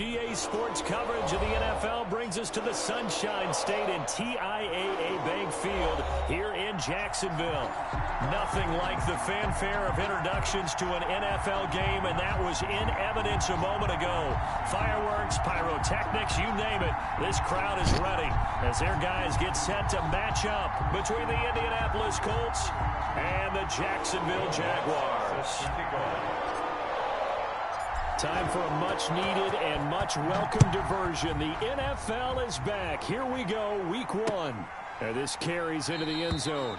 EA Sports coverage of the NFL brings us to the Sunshine State and TIAA Bank Field here in Jacksonville. Nothing like the fanfare of introductions to an NFL game, and that was in evidence a moment ago. Fireworks, pyrotechnics, you name it. This crowd is ready as their guys get set to match up between the Indianapolis Colts and the Jacksonville Jaguars. Time for a much-needed and much-welcome diversion. The NFL is back. Here we go, Week 1. And this carries into the end zone.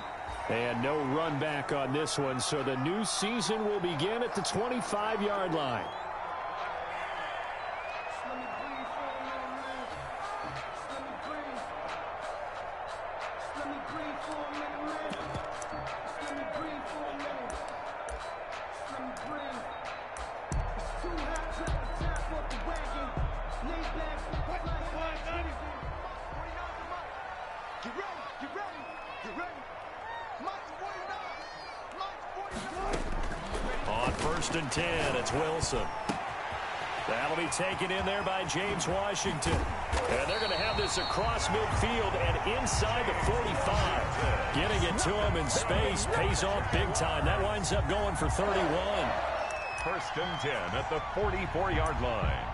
And no run back on this one, so the new season will begin at the 25-yard line. First and 10, it's Wilson. That'll be taken in there by James Washington. And they're going to have this across midfield and inside the 45. Getting it to him in space pays off big time. That winds up going for 31. First and 10 at the 44-yard line.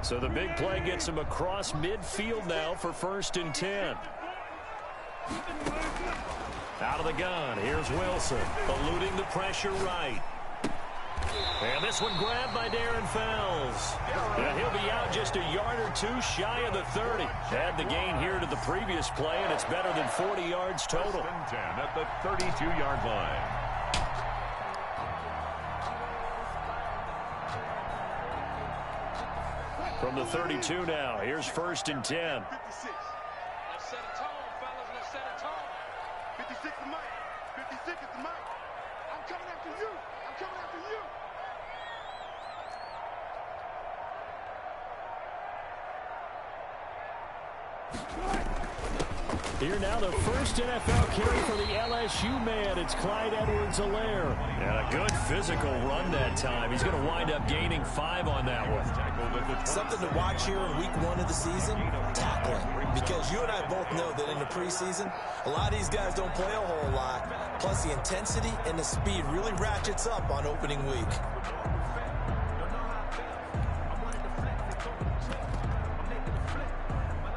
So the big play gets him across midfield now for first and 10. Out of the gun, here's Wilson, eluding the pressure right. And this one grabbed by Darren Fells. And he'll be out just a yard or two shy of the 30. Add the gain here to the previous play, and it's better than 40 yards total. First and 10 at the 32-yard line. From the 32 now, here's first and 10. 56. Let's set a tone, fellas. Let's set a tone. 56 is Mike. 56 is the Mike. I'm coming after you. I'm coming after you. Here now, the first NFL carry for the LSU man. It's Clyde Edwards-Helaire. And a good physical run that time. He's going to wind up gaining 5 on that one. Something to watch here in week 1 of the season, tackling. Because you and I both know that in the preseason, a lot of these guys don't play a whole lot. Plus, the intensity and the speed really ratchets up on opening week.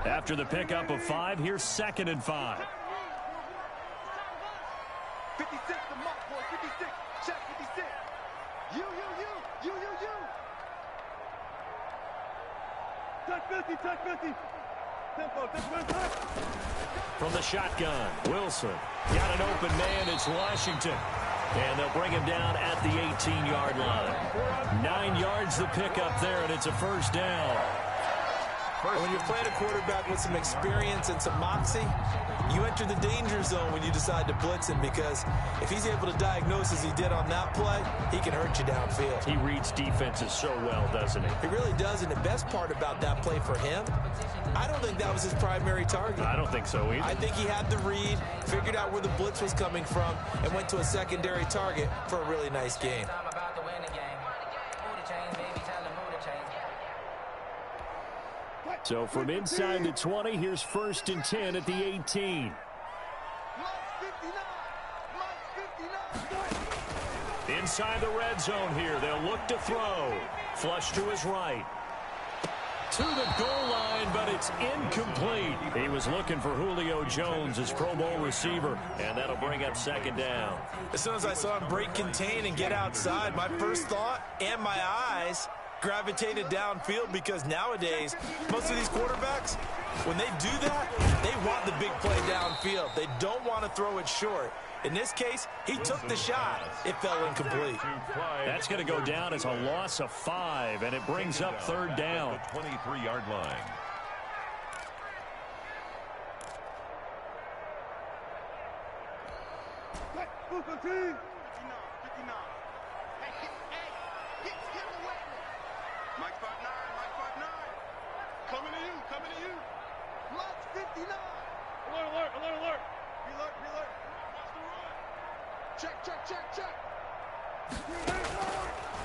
After the pickup of 5, here's second and 5. 56 the mark, boy. 56. Check 56. You. Touch 50. Tempo, touch. From the shotgun, Wilson. Got an open man, it's Washington. And they'll bring him down at the 18-yard line. 9 yards the pickup there, and it's a first down. When you're playing a quarterback with some experience and some moxie, you enter the danger zone when you decide to blitz him, because if he's able to diagnose as he did on that play, he can hurt you downfield. He reads defenses so well, doesn't he? He really does, and the best part about that play for him, I don't think that was his primary target. I don't think so either. I think he had the read, figured out where the blitz was coming from, and went to a secondary target for a really nice game. So from inside the 20, here's first and 10 at the 18. Inside the red zone here, they'll look to throw. Flush to his right. To the goal line, but it's incomplete. He was looking for Julio Jones, his Pro Bowl receiver, and that'll bring up second down. As soon as I saw him break contain and get outside, my first thought and my eyes gravitated downfield, because nowadays, most of these quarterbacks, when they do that, they want the big play downfield. They don't want to throw it short. In this case, he took the shot. It fell incomplete. That's going to go down as a loss of 5, and it brings up third down. 23-yard line.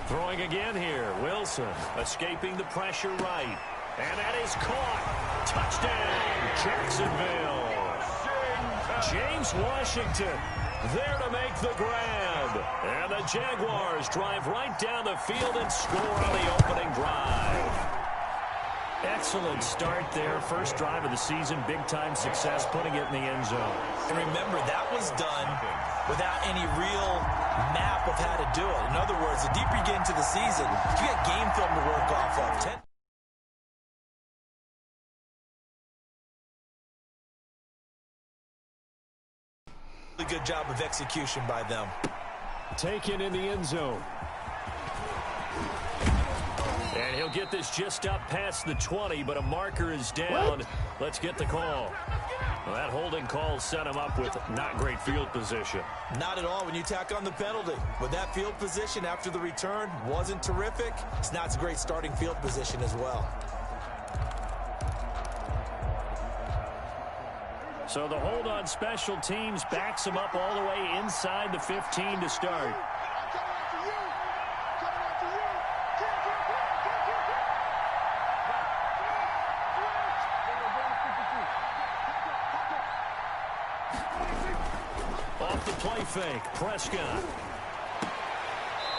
Throwing again here. Wilson escaping the pressure right. And that is caught. Touchdown, Jacksonville. James Washington there to make the grab. And the Jaguars drive right down the field and score on the opening drive. Excellent start there. First drive of the season. Big-time success, putting it in the end zone. And remember, that was done without any real map of how to do it. In other words, the deeper you get into the season, you get game film to work off of. Good job of execution by them. Taken in the end zone. And he'll get this just up past the 20, but a marker is down. Let's get the call. Well, that holding call set him up with not great field position. Not at all when you tack on the penalty. With that field position after the return wasn't terrific. It's not a great starting field position as well. So the hold on special teams backs him up all the way inside the 15 to start. Off the play fake, Prescott.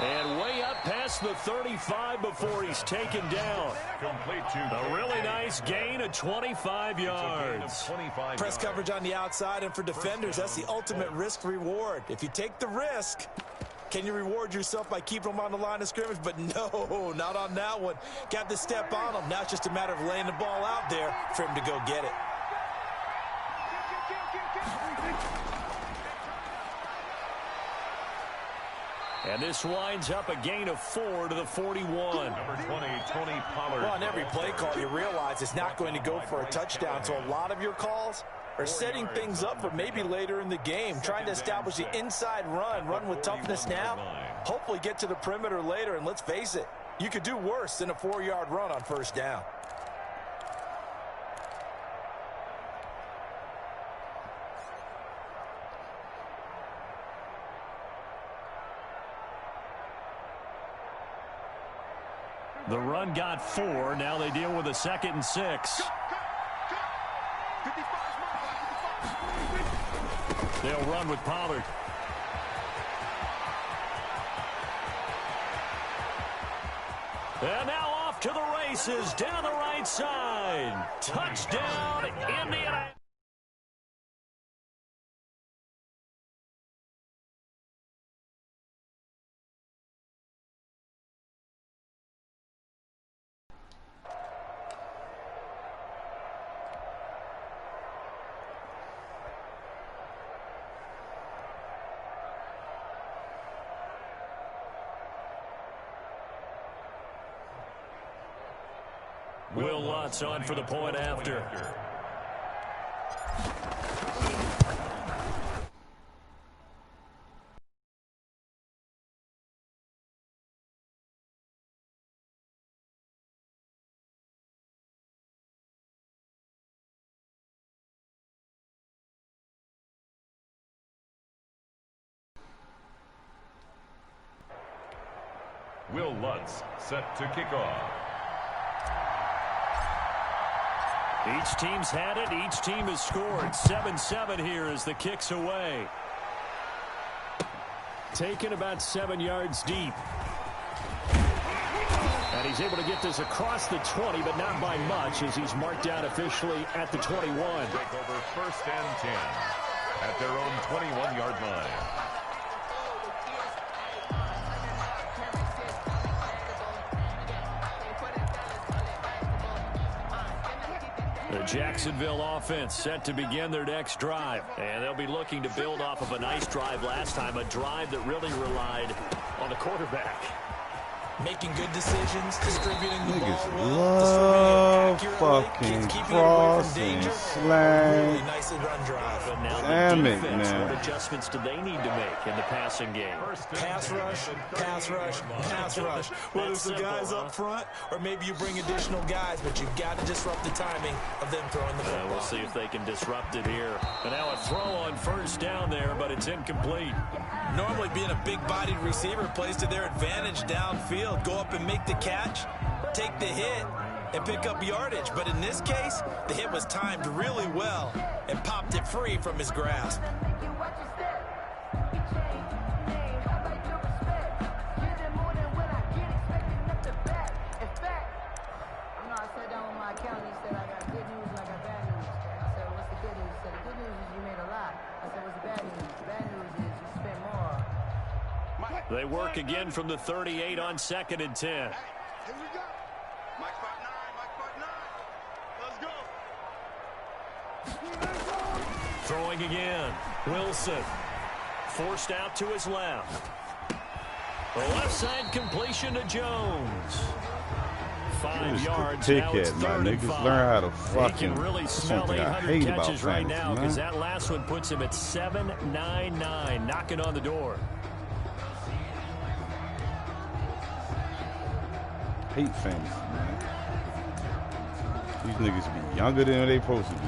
And way up past the 35 before he's taken down. A really nice gain of 25 yards. Press coverage on the outside, and for defenders, that's the ultimate risk reward. If you take the risk, can you reward yourself by keeping them on the line of scrimmage? But no, not on that one. Got to step on them. Now it's just a matter of laying the ball out there for him to go get it. And this winds up a gain of 4 to the 41. Number 20, Tony Pollard. Well, on every play call, you realize it's not going to go for a touchdown. So a lot of your calls are setting things up for maybe later in the game, trying to establish the inside run with toughness now, hopefully get to the perimeter later. And let's face it, you could do worse than a 4-yard run on first down. The run got 4. Now they deal with a 2nd and 6. They'll run with Pollard. And now off to the races down the right side. Touchdown, Indiana. Will Lutz on for the point after. Will Lutz set to kick off. Each team's had it. Each team has scored. 7-7 here as the kick's away. Taken about 7 yards deep. And he's able to get this across the 20, but not by much as he's marked down officially at the 21. Take over 1st and 10 at their own 21-yard line. The Jacksonville offense set to begin their next drive. And they'll be looking to build off of a nice drive last time, a drive that really relied on the quarterback. making good decisions, distributing the Niggas ball love well, fucking keeping cross it away from and danger. slang. Really nicely run drive. But now Damn the it, defense, man. what adjustments do they need to make in the passing game? Pass rush, pass rush, pass rush. Whether it's the guys up front or maybe you bring additional guys, but you've got to disrupt the timing of them throwing the football. We'll see if they can disrupt it here. And now a throw on first down there, but it's incomplete. Normally being a big-bodied receiver plays to their advantage downfield. Go up and make the catch, take the hit, and pick up yardage. But in this case, the hit was timed really well and popped it free from his grasp. They work again from the 38 on 2nd and 10. Here we go. Mike 5'9", Mike 5'9". Let's go. Throwing again. Wilson. Forced out to his left. The left side completion to Jones. 5 yards. Now it's Ticket, my 3rd and niggas. 5. Learn how to He fucking. can really smell Something I 800 hate about catches right fantasy, now because man. that last one puts him at 799, knocking on the door. Hate fantasy, man. These niggas be younger than they supposed to be.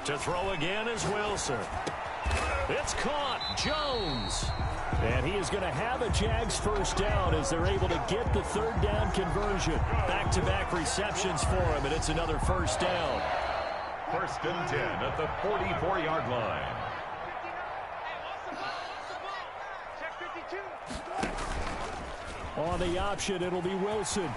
To throw again is Wilson. It's caught. Jones. And he is going to have a Jags first down as they're able to get the 3rd down conversion. Back-to-back receptions for him, and it's another first down. 1st and 10 at the 44-yard line. On the option, it'll be Wilson.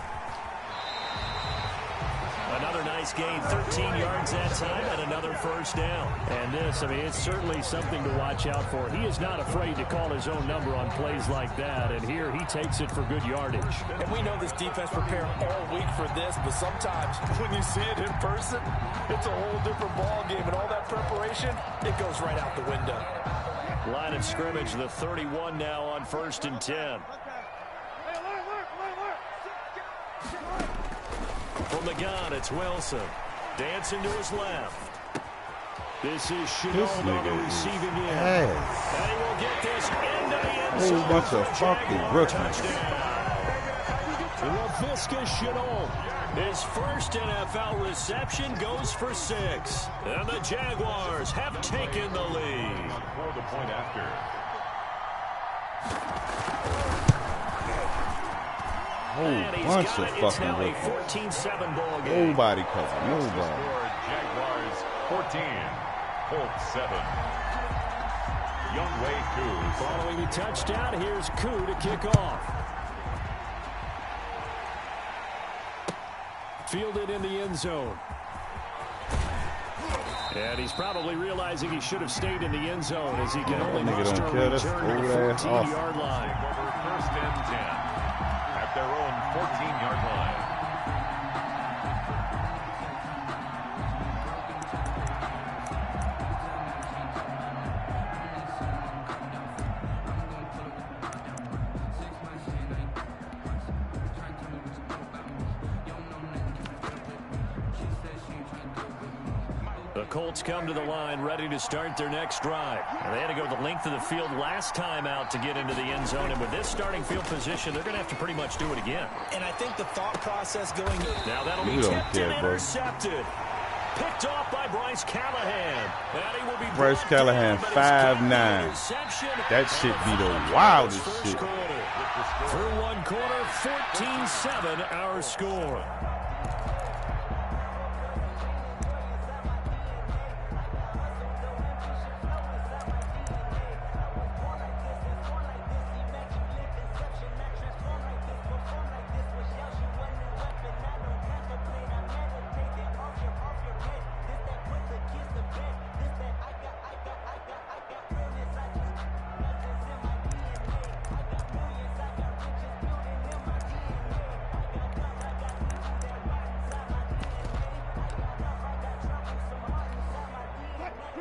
Another nice gain, 13 yards that time, and another first down. And this, I mean, it's certainly something to watch out for. He is not afraid to call his own number on plays like that, and here he takes it for good yardage. And we know this defense prepared all week for this, but sometimes when you see it in person, it's a whole different ball game, and all that preparation, it goes right out the window. Line of scrimmage, the 31 now on 1st and 10. From the gun, it's Wilson. Dancing to his left. This is Chenault on the receiving end. And he will get this into the end zone. Whole bunch of fucking rookies. Laviska Chenault. His first NFL reception goes for 6. And the Jaguars have taken the lead. For the point after. Whole bunch of fucking rookies. 14-7 ball game. Nobody covered. Nobody. Jaguars 14, Colts 7. Youngway Koo. Following the touchdown, here's Koo to kick off. Fielded in the end zone. And he's probably realizing he should have stayed in the end zone as he can only muster a return to the 14-yard line. Over 1st and 10 at their own 14-yard line. The Colts come to the line ready to start their next drive. They had to go the length of the field last time out to get into the end zone, and with this starting field position, they're going to have to pretty much do it again. And I think the thought process going... Now that'll be tipped and intercepted. Picked off by Bryce Callahan. And he will be Bryce Callahan, 5'9". That shit be the wildest shit. Through one quarter, 14-7 our score.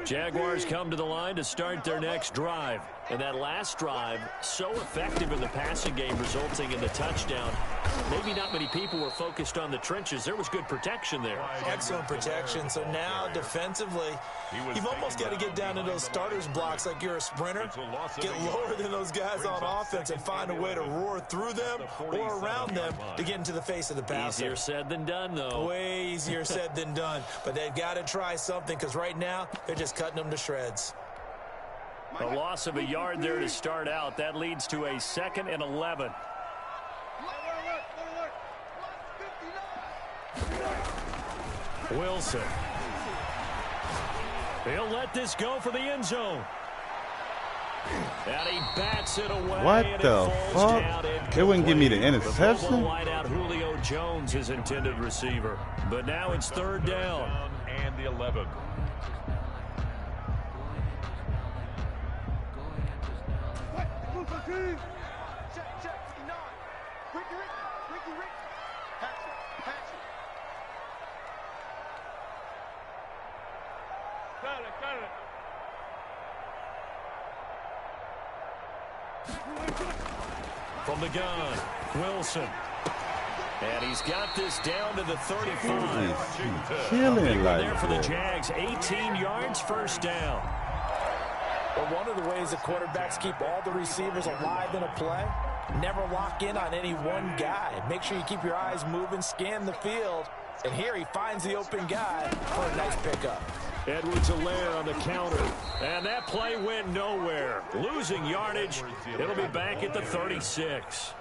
Jaguars come to the line to start their next drive. And that last drive, so effective in the passing game, resulting in the touchdown. Maybe not many people were focused on the trenches. There was good protection there. Excellent protection. So now, defensively, you've almost got to get down to those starters blocks like you're a sprinter. Get lower than those guys on offense and find a way to roar through them or around them to get into the face of the passer. Easier said than done, though. Way easier said than done. But they've got to try something because right now, they're just cutting them to shreds. A loss of a yard there to start out. That leads to a 2nd and 11. Wilson. He'll let this go for the end zone. And he bats it away. What and the fuck? They wouldn't give me the interception? The wideout Julio Jones, his intended receiver. But now it's 3rd down. And the 11. From the gun, Wilson. And he's got this down to the 35. Killing like there for the that. Jags, 18 yards, 1st down. But one of the ways that quarterbacks keep all the receivers alive in a play, never lock in on any one guy. Make sure you keep your eyes moving, scan the field. And here he finds the open guy for a nice pickup. Edwards-Helaire on the counter. And that play went nowhere. Losing yardage. It'll be back at the 36.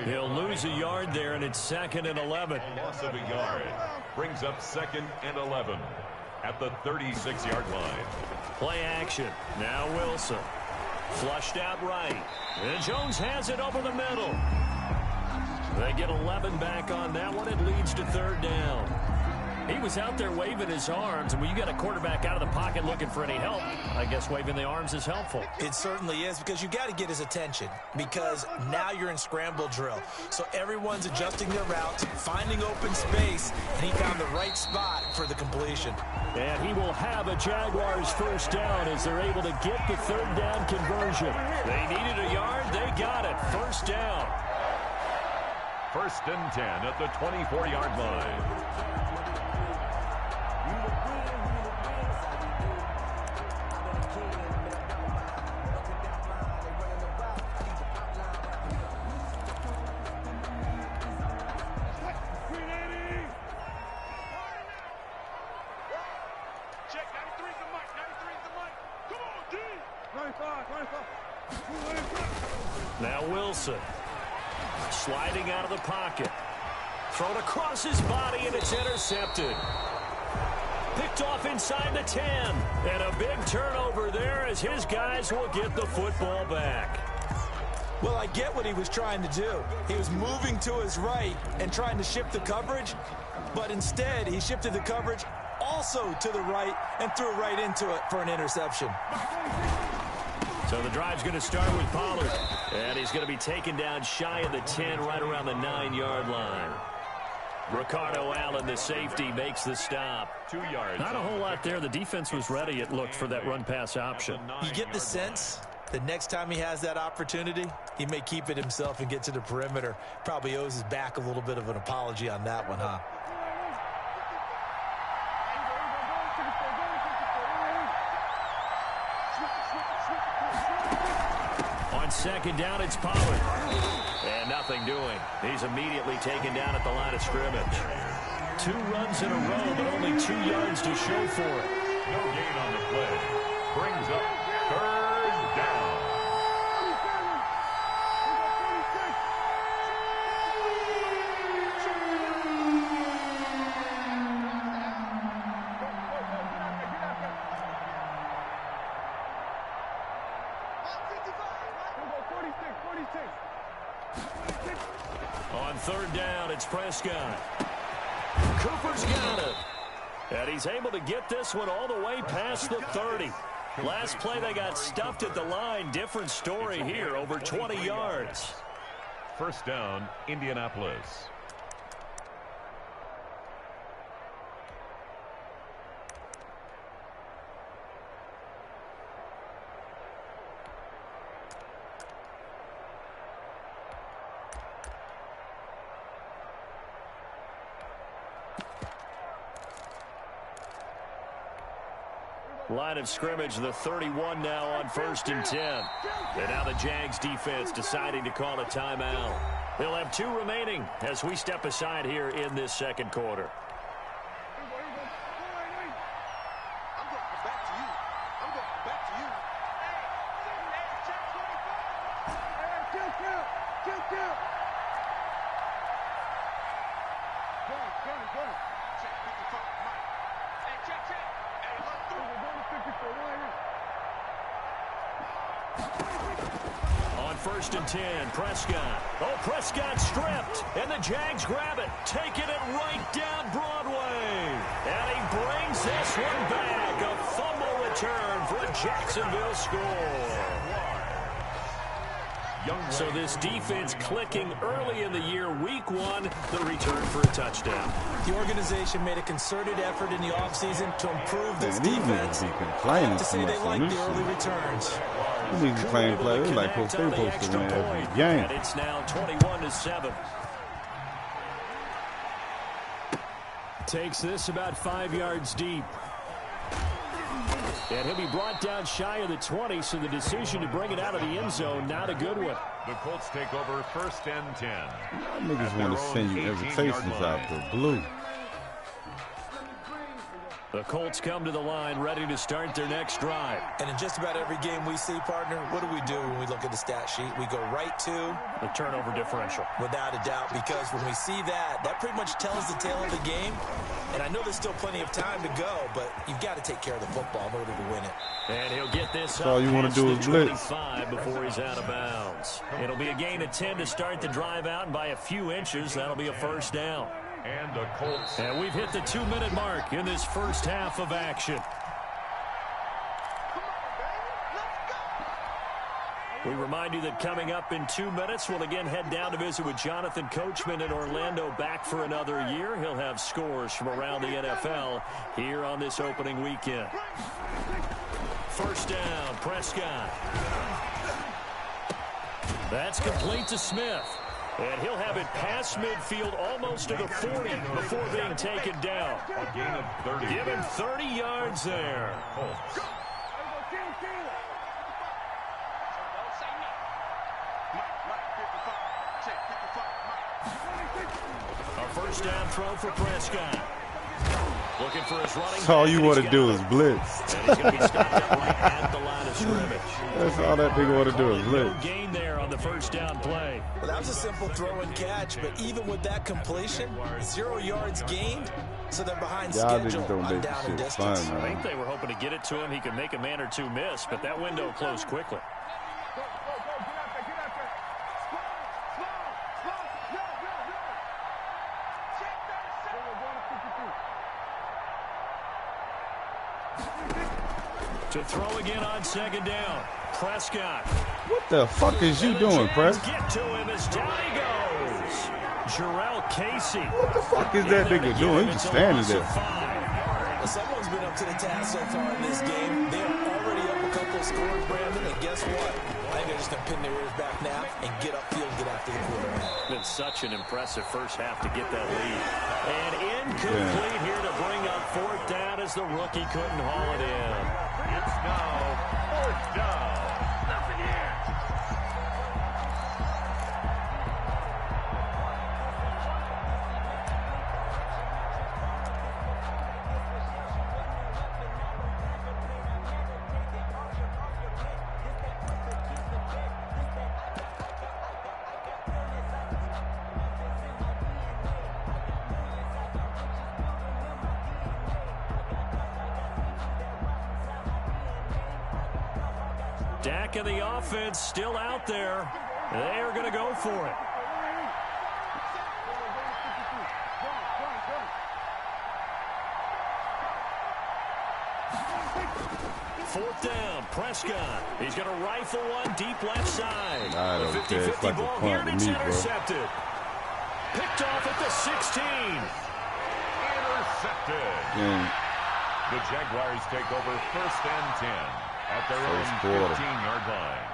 He'll lose a yard there, and it's 2nd and 11. Loss of a yard brings up 2nd and 11 at the 36-yard line. Play action. Now Wilson. Flushed out right. And Jones has it over the middle. They get 11 back on that one. It leads to 3rd down. He was out there waving his arms, and when you got a quarterback out of the pocket looking for any help, I guess waving the arms is helpful. It certainly is, because you got to get his attention, because now you're in scramble drill. So everyone's adjusting their routes, finding open space, and he found the right spot for the completion. And he will have a Jaguars 1st down as they're able to get the 3rd down conversion. They needed a yard. They got it. 1st down. 1st and 10 at the 24-yard line. Now Wilson. Sliding out of the pocket. Thrown across his body, and it's intercepted. Picked off inside the 10. And a big turnover there as his guys will get the football back. Well, I get what he was trying to do. He was moving to his right and trying to shift the coverage, but instead he shifted the coverage also to the right and threw right into it for an interception. So the drive's going to start with Pollard. And he's going to be taken down shy of the 10, right around the 9-yard line. Ricardo Allen, the safety, makes the stop. 2 yards. Not a whole lot there. The defense was ready, it looked, for that run-pass option. You get the sense that next time he has that opportunity, he may keep it himself and get to the perimeter. Probably owes his back a little bit of an apology on that one, huh? On 2nd down, it's Pollard. And nothing doing. He's immediately taken down at the line of scrimmage. 2 runs in a row, but only 2 yards to show for it. No gain on the play. Brings up 3rd down. On 3rd down, it's Prescott. Cooper's got it. And he's able to get this one all the way past the 30. Last play, they got stuffed at the line. Different story here, over 20 yards. 1st down, Indianapolis. Line of scrimmage, the 31 now on 1st and 10. And now the Jags defense deciding to call a timeout. They'll have 2 remaining as we step aside here in this second quarter. On 1st and 10, Prescott. Oh, Prescott stripped, and the Jags grab it, taking it right down Broadway. And he brings this one back. A fumble return for a Jacksonville score. So this defense clicking early in the year, week 1, the return for a touchdown. The organization made a concerted effort in the offseason to improve this defense. I have to say they like the early returns. These playing players like supposed to win every game. And it's now 21-7. Takes this about 5 yards deep. And he'll be brought down shy of the 20, so the decision to bring it out of the end zone, not a good one. The Colts take over 1st and 10. Niggas want to send you invitations out the blue. The Colts come to the line ready to start their next drive. And in just about every game we see, partner, what do we do when we look at the stat sheet? We go right to the turnover differential. Without a doubt, because when we see that, that pretty much tells the tale of the game. And I know there's still plenty of time to go, but you've got to take care of the football in order to win it. And he'll get this all you want to do is blitz. 25 before he's out of bounds. It'll be a gain of 10 to start the drive out, and by a few inches, that'll be a first down. And the Colts. And we've hit the 2-minute mark in this first half of action. We remind you that coming up in 2 minutes, we'll again head down to visit with Jonathan Coachman in Orlando, back for another year. He'll have scores from around the NFL here on this opening weekend. First down, Prescott. That's complete to Smith. And he'll have it past midfield almost to the 40 before being taken down. A gain of 30. Give him 30 yards there. Colts. A first down throw for Prescott. Looking for his running. That's all you want to do is blitz. And he's going to be stopped up right at the line of scrimmage. That's all that nigga want to do is blitz. No gain there on the first down play. Well, that was a simple throw and catch, but even with that completion, 0 yards gained, so they're behind schedule on down and distance. I think they were hoping to get it to him. He could make a man or two miss, but that window closed quickly. To throw again on second down. Prescott. What the fuck is you doing, Press? Get to him as down he goes. Jarrell Casey. What the fuck is that nigga doing? He's just standing there. Well, someone's been up to the task so far in this game. They're already up a couple of scores, Brandon, and guess what? I think they're just going to pin their ears back now and get upfield and get after the quarterback. Been such an impressive first half to get that lead. And incomplete here to bring up fourth down as the rookie couldn't haul it in. It's now 4th down. Nothing here. Dak and the offense still out there. They are going to go for it. Fourth down, Prescott. He's going to rifle one deep left side. I don't care. It's like a punt to me, bro. Intercepted. Picked off at the 16. Intercepted. Yeah. The Jaguars take over 1st and 10 at their own 15-yard line.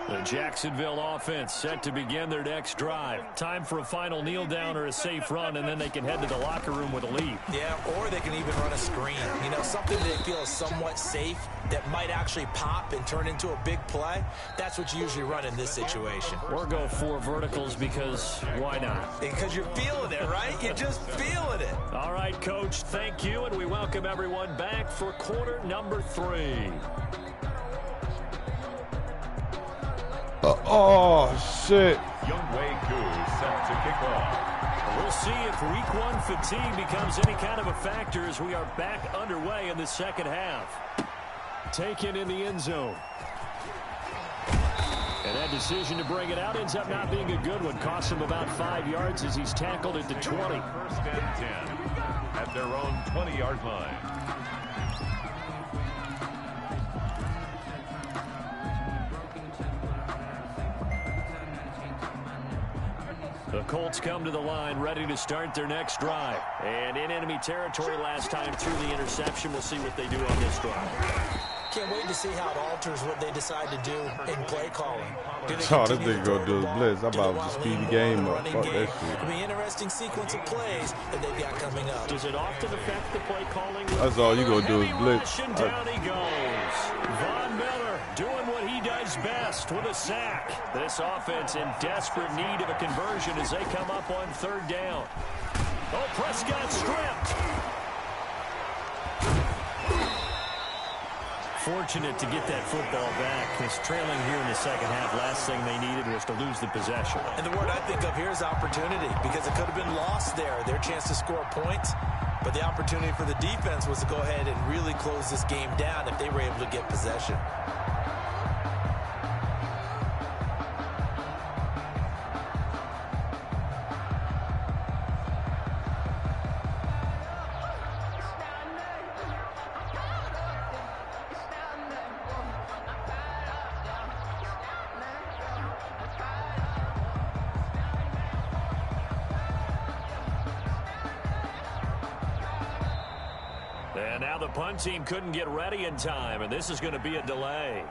The Jacksonville offense set to begin their next drive. Time for a final kneel down or a safe run, and then they can head to the locker room with a lead. Yeah, or they can even run a screen. You know, something they feel is somewhat safe that might actually pop and turn into a big play. That's what you usually run in this situation. Or go 4 verticals because why not? Because you're feeling it, right? You're just feeling it. All right, Coach, thank you, and we welcome everyone back for quarter number 3. Oh, shit. Youngwei Koo set to kick off. We'll see if week 1 fatigue becomes any kind of a factor as we are back underway in the second half. Taken in the end zone. And that decision to bring it out ends up not being a good one. Costs him about 5 yards as he's tackled at the 20. First and 10 at their own 20-yard line. The Colts come to the line, ready to start their next drive. And in enemy territory last time through the interception. We'll see what they do on this drive. Can't wait to see how it alters what they decide to do in play calling. Do they Oh, this continue to nigga throw gonna do the his ball? blitz. I'm Do they about want to to speed lean the game more on up. running Fuck that game? shit. It'll be an interesting sequence of plays that they've got coming up. Does it often affect the play calling? That's all you gonna do is Heavy blitz. rush, and down he goes. Von Miller doing what he does best with a sack. This offense in desperate need of a conversion as they come up on 3rd down. Oh, Prescott stripped. Fortunate to get that football back. It's trailing here in the second half. Last thing they needed was to lose the possession. And the word I think of here is opportunity, because it could have been lost there, their chance to score points. But the opportunity for the defense was to go ahead and really close this game down if they were able to get possession. And now the punt team couldn't get ready in time, and this is going to be a delay.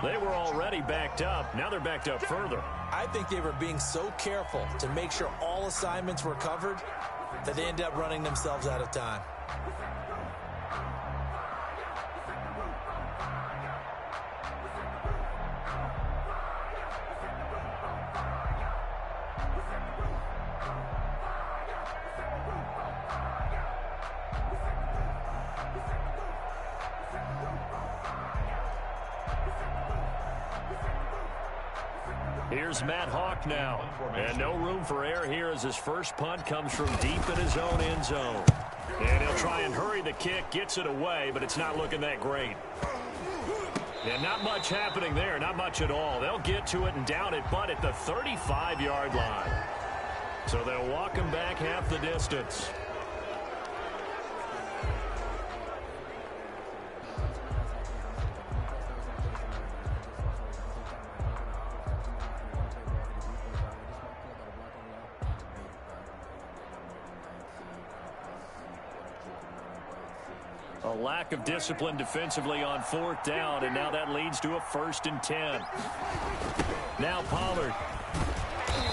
They were already backed up. Now they're backed up further. I think they were being so careful to make sure all assignments were covered that they ended up running themselves out of time. Here's Matt Hawk now. And no room for error here as his first punt comes from deep in his own end zone. And he'll try and hurry the kick, gets it away, but it's not looking that great. And not much happening there, not much at all. They'll get to it and down it, but at the 35-yard line. So they'll walk him back half the distance. A lack of discipline defensively on 4th down, and now that leads to a 1st and 10. Now Pollard.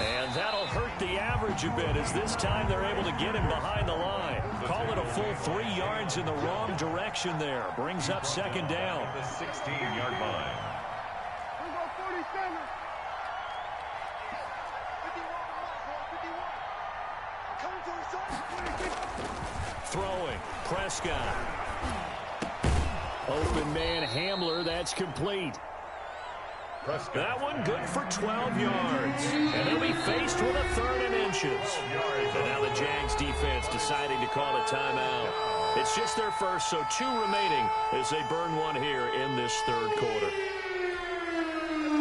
And that'll hurt the average a bit as this time they're able to get him behind the line. Call it a full 3 yards in the wrong direction there. Brings up 2nd down. The 16-yard line. Throwing. Prescott. Open man Hamler. That's complete. Prescott. That one good for 12 yards. And they'll be faced with a 3rd and inches. And now the Jags defense deciding to call a timeout. It's just their first, so 2 remaining as they burn one here in this 3rd quarter.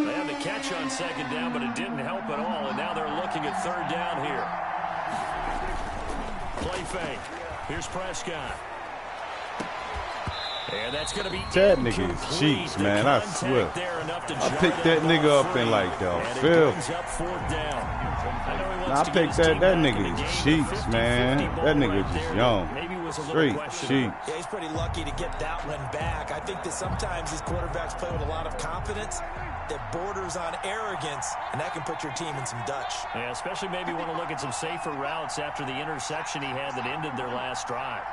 They had the catch on 2nd down, but it didn't help at all. And now they're looking at 3rd down here. Play fake. Here's Prescott. And that's going to be That nigga is cheats, man. I swear. I picked that nigga up in like the 5th. I picked that nigga is cheats, man. That nigga just young. Straight cheats. Yeah, he's pretty lucky to get that one back. I think that sometimes these quarterbacks play with a lot of confidence, that borders on arrogance, and that can put your team in some Dutch. Yeah, especially maybe want to look at some safer routes after the interception he had that ended their last drive.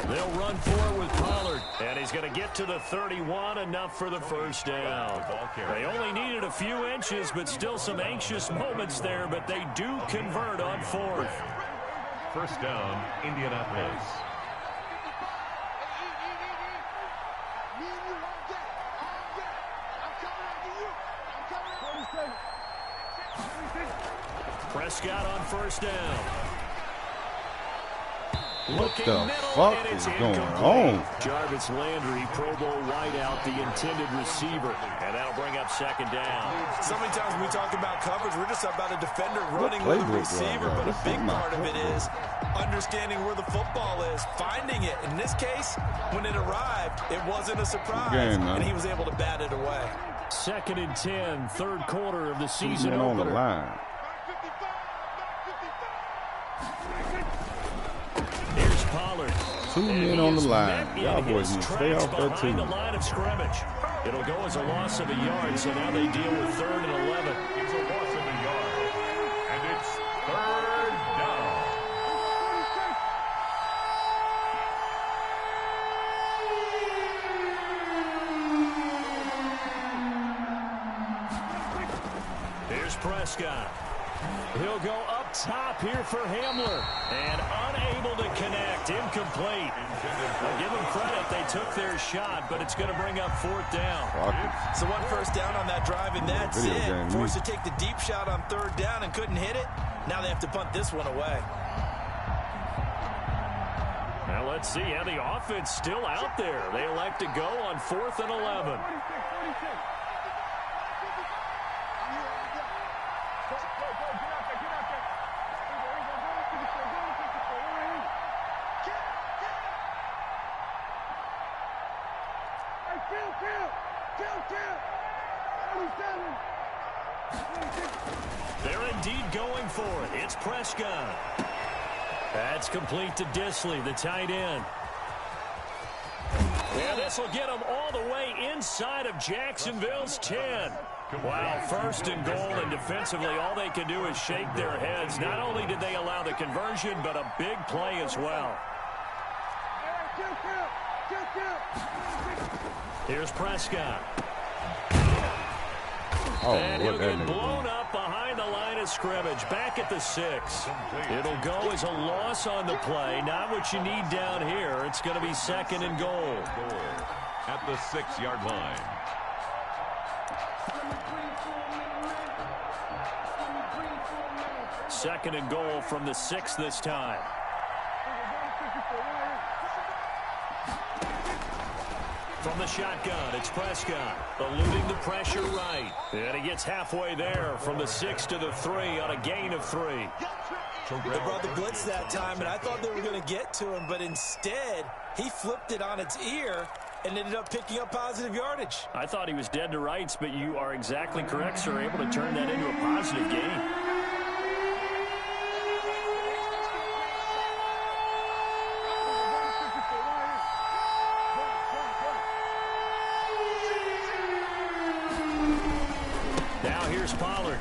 They'll run for it with Pollard, and he's going to get to the 31, enough for the first down. They only needed a few inches, but still some anxious moments there, but they do convert on fourth. First down, Indianapolis. Prescott on first down. What the fuck is going on? Jarvis Landry, Pro Bowl wideout, the intended receiver. And that'll bring up second down. So many times when we talk about coverage, we're just about a defender running with a receiver. But a big part of it is understanding where the football is, finding it. In this case, when it arrived, it wasn't a surprise. And he was able to bat it away. Second and 10, third quarter of the season on the opener. line. Here's Pollard. 2 men on the line. Y'all boys need to stay off that team. The line of scrimmage. It'll go as a loss of a yard, so now they deal with 3rd and 11. It's a loss of a yard, and it's 3rd down. Here's Prescott. He'll go up top here for Hamler. And unable to connect. Incomplete. I'll give them credit. They took their shot, but it's going to bring up 4th down. So 1 first down on that drive, and that's it. Forced to take the deep shot on 3rd down and couldn't hit it. Now they have to punt this one away. Now let's see. Yeah, the offense still out there. They elect to go on 4th and 11. They're indeed going for it. It's Prescott. That's complete to Disley, the tight end. Yeah, this will get them all the way inside of Jacksonville's 10. Wow, 1st and goal, and defensively all they can do is shake their heads. Not only did they allow the conversion, but a big play as well. Here's Prescott. And he'll get blown up behind the line of scrimmage. Back at the 6. It'll go as a loss on the play. Not what you need down here. It's going to be 2nd and goal. At the 6-yard line. Second and goal from the 6 this time. From the shotgun, it's Prescott, eluding the pressure right. And he gets halfway there from the 6 to the 3 on a gain of 3. They brought the blitz that time, and I thought they were going to get to him, but instead, he flipped it on its ear and ended up picking up positive yardage. I thought he was dead to rights, but you are exactly correct, sir, able to turn that into a positive gain. Pollard.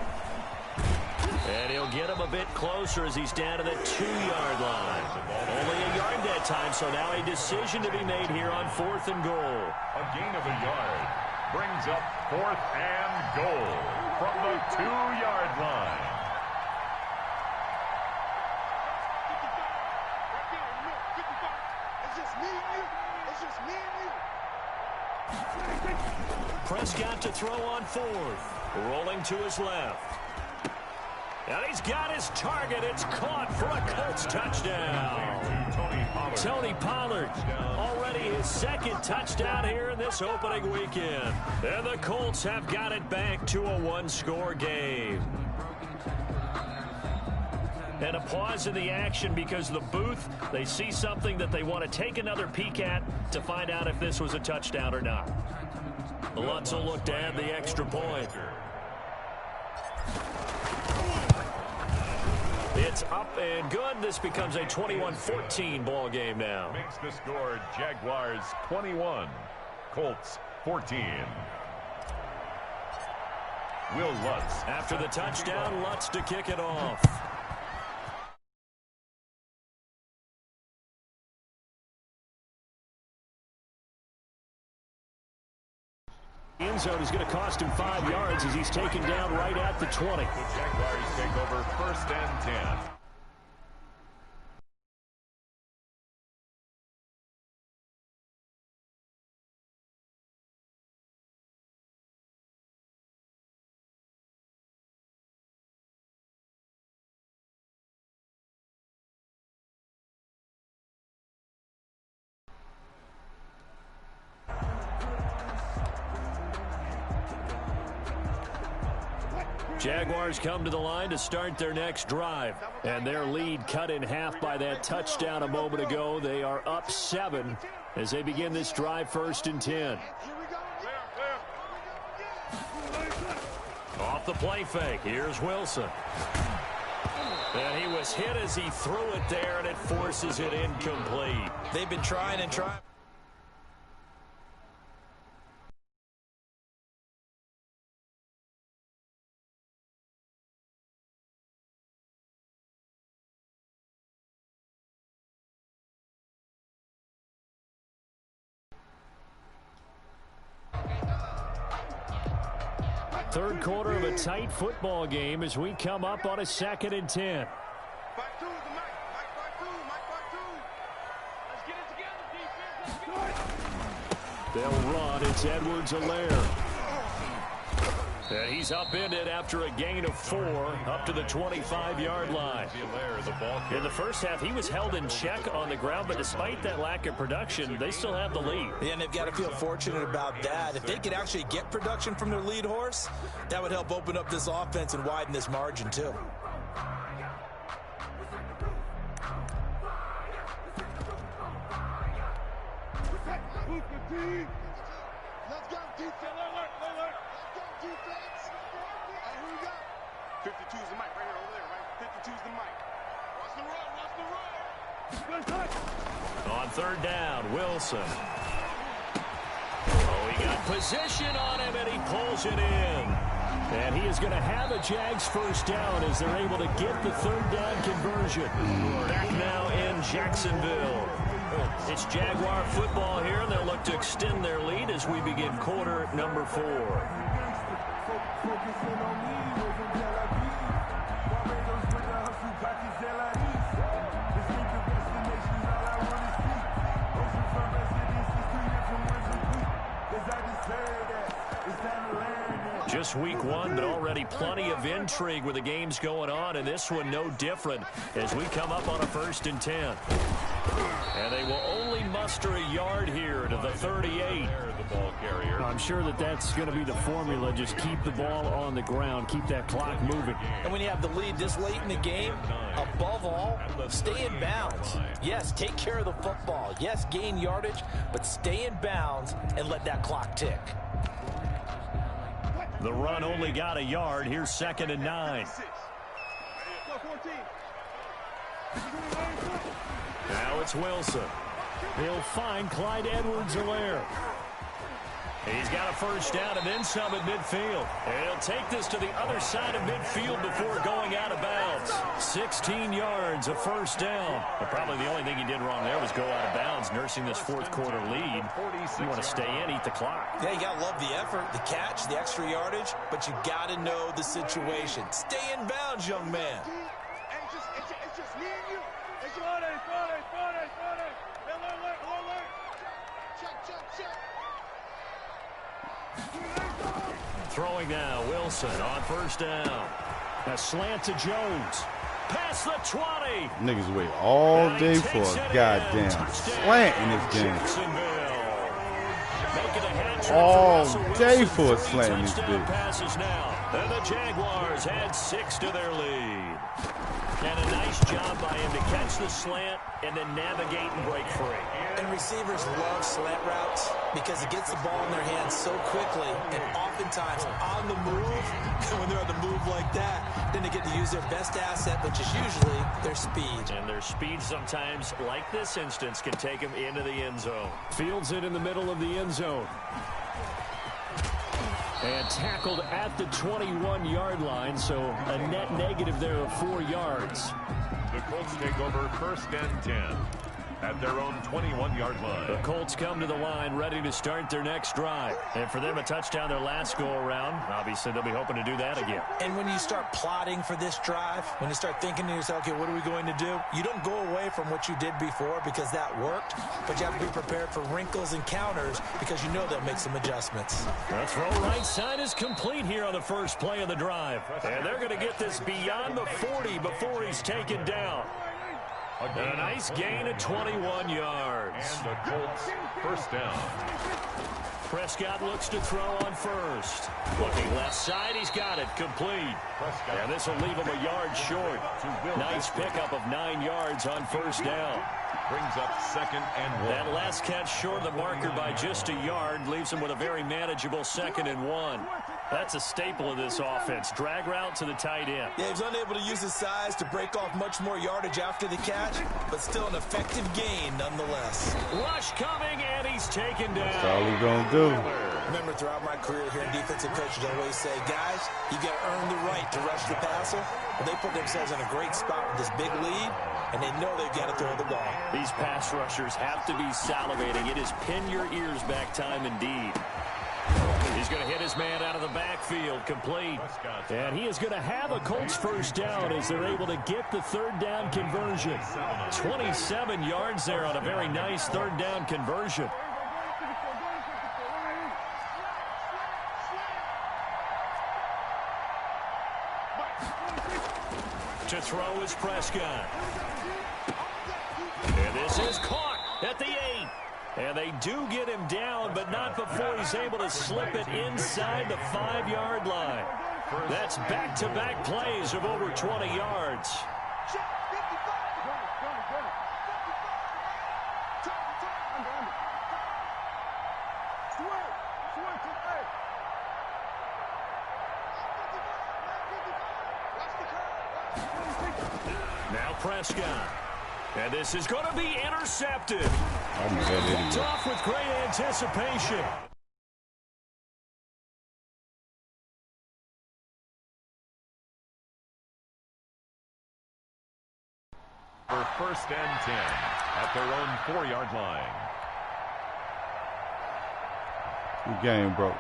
And he'll get him a bit closer as he's down to the 2-yard line. Only a yard that time, so now a decision to be made here on 4th and goal. A gain of a yard brings up 4th and goal from the 2-yard line. It's just me and you. It's just me and you. Prescott to throw on 4th. Rolling to his left. And he's got his target. It's caught for a Colts touchdown. Tony Pollard, already his 2nd touchdown here in this opening weekend. And the Colts have got it back to a 1-score game. And a pause in the action because the booth, they see something that they want to take another peek at to find out if this was a touchdown or not. The Lutz will look to add the extra point. It's up and good. This becomes a 21-14 ball game now. Makes the score Jaguars 21, Colts 14. Will Lutz. After the touchdown, Lutz to kick it off. The end zone is going to cost him 5 yards as he's taken down right at the 20. The Jaguars take over 1st and 10. Jaguars come to the line to start their next drive. And their lead cut in half by that touchdown a moment ago. They are up 7 as they begin this drive 1st and 10. Off the play fake. Here's Wilson. And he was hit as he threw it there, and it forces it incomplete. They've been trying and trying. Third quarter of a tight football game as we come up on a 2nd and 10. They'll run. It's Edwards-Helaire. And he's upended after a gain of 4 up to the 25-yard line. In the first half, he was held in check on the ground, but despite that lack of production, they still have the lead. Yeah, and they've got to feel fortunate about that. If they could actually get production from their lead horse, that would help open up this offense and widen this margin, too. Let's go, defense. Let's go, defense. And who we got? 52's the mic right here, over there, right? 52's the mic. Watch the run, watch the run. On 3rd down, Wilson. Oh, he got position on him, and he pulls it in. And he is going to have a Jags 1st down as they're able to get the 3rd down conversion. Back now in Jacksonville. It's Jaguar football here, and they'll look to extend their lead as we begin quarter number 4. Just week 1, but already plenty of intrigue with the games going on, and this one no different as we come up on a 1st and 10. And they will only muster a yard here to the 38. I'm sure that that's going to be the formula. Just keep the ball on the ground. Keep that clock moving. And when you have the lead this late in the game, above all, stay in bounds. Yes, take care of the football. Yes, gain yardage, but stay in bounds and let that clock tick. The run only got a yard. Here's 2nd and 9. Now it's Wilson. He'll find Clyde Edwards-Helaire. He's got a 1st down and then some at midfield. And he'll take this to the other side of midfield before going out of bounds. 16 yards, a 1st down. But probably the only thing he did wrong there was go out of bounds, nursing this 4th quarter lead. You want to stay in, eat the clock. Yeah, you got to love the effort, the catch, the extra yardage, but you got to know the situation. Stay in bounds, young man. It's just me and you. It's just check. Throwing now, Wilson on 1st down. A slant to Jones. Past the 20. Niggas wait all day for a goddamn slant in this game. Jacksonville making a hat all day for a slant in this bitch. Passes now. And the Jaguars add 6 to their lead. And a nice job by him to catch the slant and then navigate and break free. And receivers love slant routes because it gets the ball in their hands so quickly and oftentimes on the move. And when they're on the move like that, then they get to use their best asset, which is usually their speed. And their speed sometimes, like this instance, can take them into the end zone. Fields it in the middle of the end zone. And tackled at the 21-yard line, so a net negative there of 4 yards. The Colts take over 1st and 10 at their own 21-yard line. The Colts come to the line ready to start their next drive. And for them, a touchdown their last go-around. Obviously, they'll be hoping to do that again. And when you start plotting for this drive, when you start thinking to yourself, okay, what are we going to do? You don't go away from what you did before because that worked, but you have to be prepared for wrinkles and counters because you know they'll make some adjustments. The throw right side is complete here on the first play of the drive. And they're going to get this beyond the 40 before he's taken down. A nice gain of 21 yards. And the Colts 1st down. Prescott looks to throw on first. Looking left side, he's got it. Complete. And this will leave him a yard short. Nice pickup of 9 yards on 1st down. Brings up 2nd and 1. That last catch short of the marker by just a yard leaves him with a very manageable 2nd and 1. That's a staple of this offense. Drag route to the tight end. Yeah, he was unable to use his size to break off much more yardage after the catch, but still an effective gain nonetheless. Rush coming, and he's taken down. That's all he's going to do. Remember, throughout my career here in defensive coaches, I always say, guys, you got to earn the right to rush the passer. Well, they put themselves in a great spot with this big lead, and they know they've got to throw the ball. These pass rushers have to be salivating. It is pin your ears back time indeed. He's going to hit his man out of the backfield, complete. And he is going to have a Colts 1st down as they're able to get the 3rd down conversion. 27 yards there on a very nice 3rd down conversion. To throw is Prescott. And this is caught at the 8. And they do get him down, but not before he's able to slip it inside the 5-yard line. That's back-to-back plays of over 20 yards. Now Prescott. And this is going to be intercepted. Picked off with great anticipation. For 1st and 10 at their own 4-yard line. Good game, bro.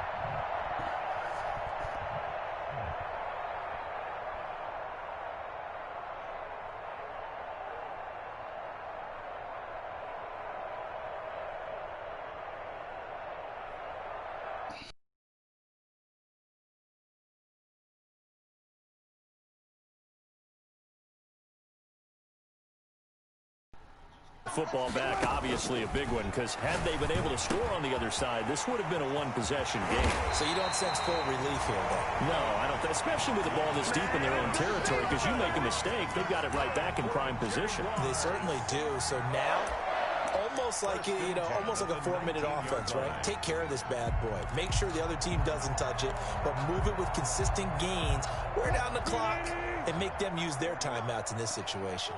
Football back, obviously a big one, because had they been able to score on the other side, this would have been a one-possession game. So you don't sense full relief here, though? No, I don't think, especially with the ball this deep in their own territory, because you make a mistake, they've got it right back in prime position. They certainly do. So now, almost like a 4-minute offense, right? Take care of this bad boy. Make sure the other team doesn't touch it, but move it with consistent gains. Wear down the clock and make them use their timeouts in this situation.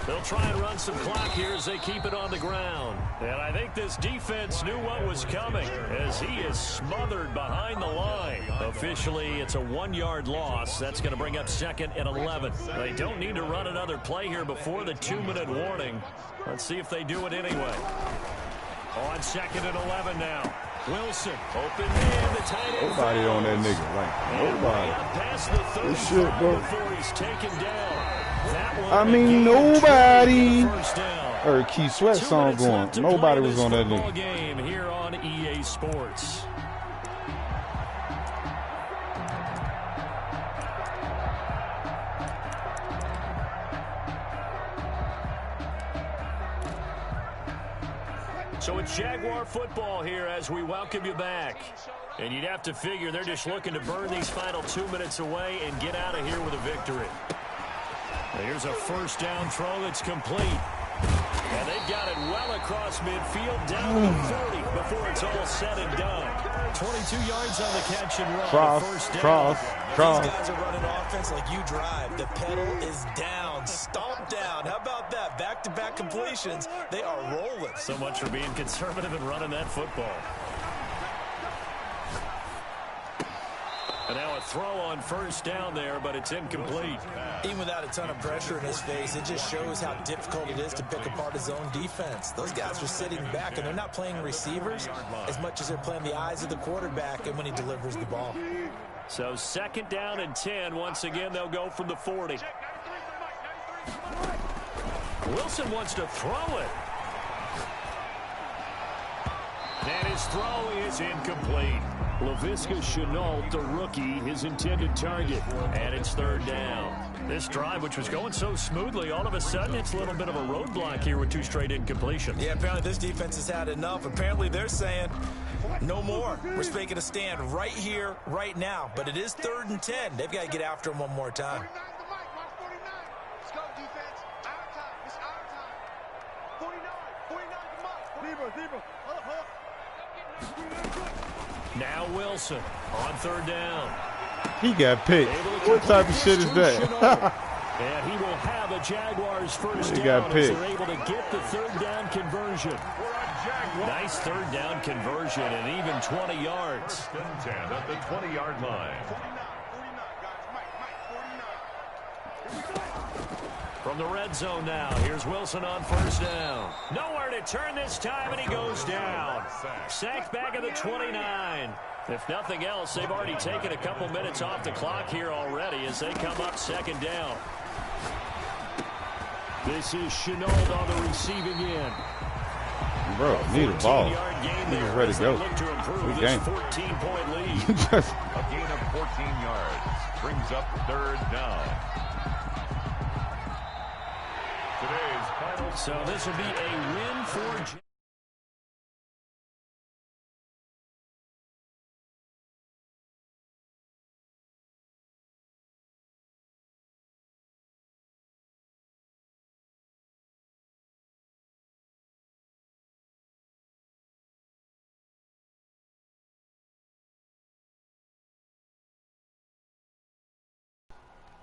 They'll try and run some clock here as they keep it on the ground. And I think this defense knew what was coming as he is smothered behind the line. Officially, it's a 1-yard loss. That's going to bring up 2nd and 11. They don't need to run another play here before the 2-minute warning. Let's see if they do it anyway. On 2nd and 11 now. Wilson, open man, the tight end. Nobody on that nigga, like nobody. Past the 30 This shit, bro. before he's taken down. I mean, nobody. Heard Keith Sweat song going. Nobody was on that nigga. Game here on EA Sports. So it's Jaguar football here as we welcome you back. And you'd have to figure they're just looking to burn these final 2 minutes away and get out of here with a victory. Now here's a first down throw that's complete. And they've got it well across midfield, down to the 30 before it's all said and done. 22 yards on the catch and run. First down. These guys are running offense like you drive. The pedal is down, stomped down. How about that? Back-to-back completions. They are rolling. So much for being conservative and running that football. And now a throw on first down there, but it's incomplete. Even without a ton of pressure in his face, it just shows how difficult it is to pick apart his own defense. Those guys are sitting back, and they're not playing receivers as much as they're playing the eyes of the quarterback and when he delivers the ball. So second down and 10. Once again, they'll go from the 40. Wilson wants to throw it. And his throw is incomplete. Laviska Shenault, the rookie, his intended target. And it's third down. This drive, which was going so smoothly, all of a sudden it's a little bit of a roadblock here with 2 straight incompletions. Yeah, apparently this defense has had enough. Apparently they're saying no more. We're making a stand right here, right now. But it is third and 10. They've got to get after him one more time. Let's go, defense. Our time. It's our time. 49 to Mike. Now Wilson on third down. He got picked. What type of shit is that? And he will have a Jaguars first He down got as picked. they're able to get the third down conversion. Nice third down conversion and even 20 yards. First and 10 at the 20-yard line. 49, guys. Mike, 49. From the red zone now, here's Wilson on first down. Nowhere to turn this time, and he goes down. Sacked back at the 29. If nothing else, they've already taken a couple minutes off the clock here already as they come up second down. This is Shenault on the receiving end. Bro, need a ball. He's just ready to go. We game. 14-point lead. A gain of 14 yards brings up third down. Today's final. So this will be a win for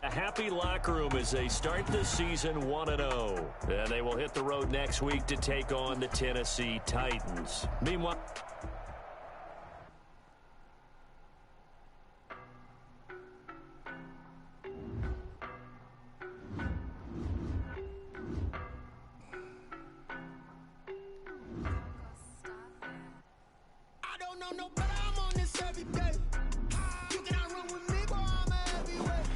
a happy locker room as they start the season 1-0. And they will hit the road next week to take on the Tennessee Titans. Meanwhile, I don't know no better, I'm on this every day. You cannot run with me, boy, I'm a heavyweight.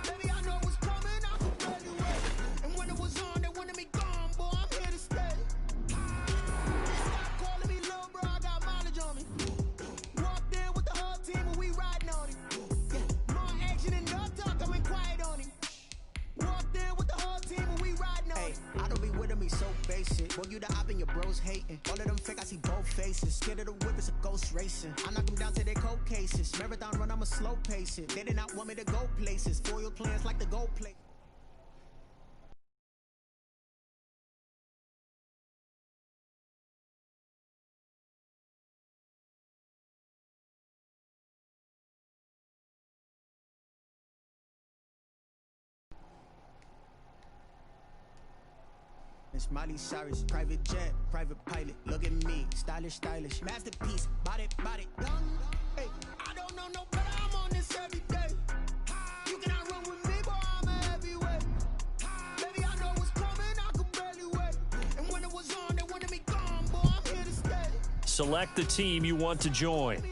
Baby, I know what's coming, I can barely wait. And when it was on, they wanted me gone, boy, I'm here to stay. Stop calling me little bro, I got mileage on me. Walked in with the whole team and we riding on him. Yeah, more action and no talk, I went quiet on him. Walked in with the whole team and we riding on him. I don't be with him, he's so basic. Boy, you the op and your bros hating. All of them fake, I see both faces. Scared of the whip, it's a ghost racing. I knock them down to their cold cases. Marathon run, I'ma slow pace it. They did not want me to go places. Foil plans like the gold plate. It's Miley Cyrus, private jet, private pilot. Look at me, stylish, stylish, masterpiece, body, young. Hey, I don't know no better, I'm on this every day. You cannot run with me, boy, I'm a heavyweight. Baby, I know what's coming, I can barely wait. And when it was on, they wanted me gone, boy, I'm here to stay. select the team you want to join.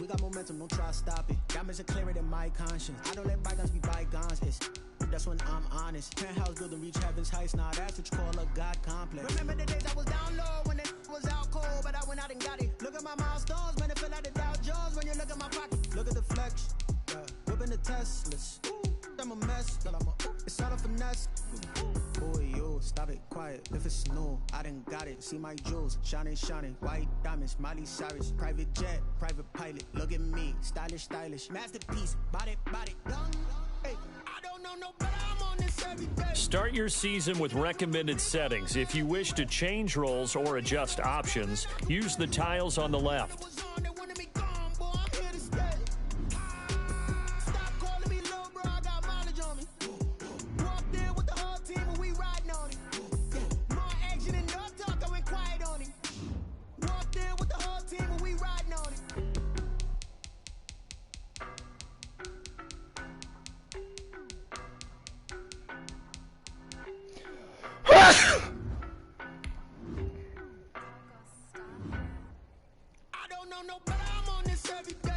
We got momentum, don't try to stop it. Diamonds are clearer than my conscience. I don't let bygones be bygones. It's that's when I'm honest. Penthouse building, reach heaven's heights, now that's what you call a God complex. Remember the days I was down low when it was out cold, but I went out and got it. Look at my milestones, man, it feel like the Dow Jones when you look at my pocket. Look at the flex, yeah. Whipping the Teslas. I'm a mess, girl, it's all a finesse. Boy, yo, stop it, quiet. If it's new, I done got it. See my jewels, shining, shining. White diamonds, Miley Cyrus. Private jet, private pilot. Look at me, stylish, stylish. Masterpiece, body, done. Hey, I don't know no better. I'm on this every day. Start your season with recommended settings. If you wish to change roles or adjust options, use the tiles on the left. I don't know no better. I'm on this every day.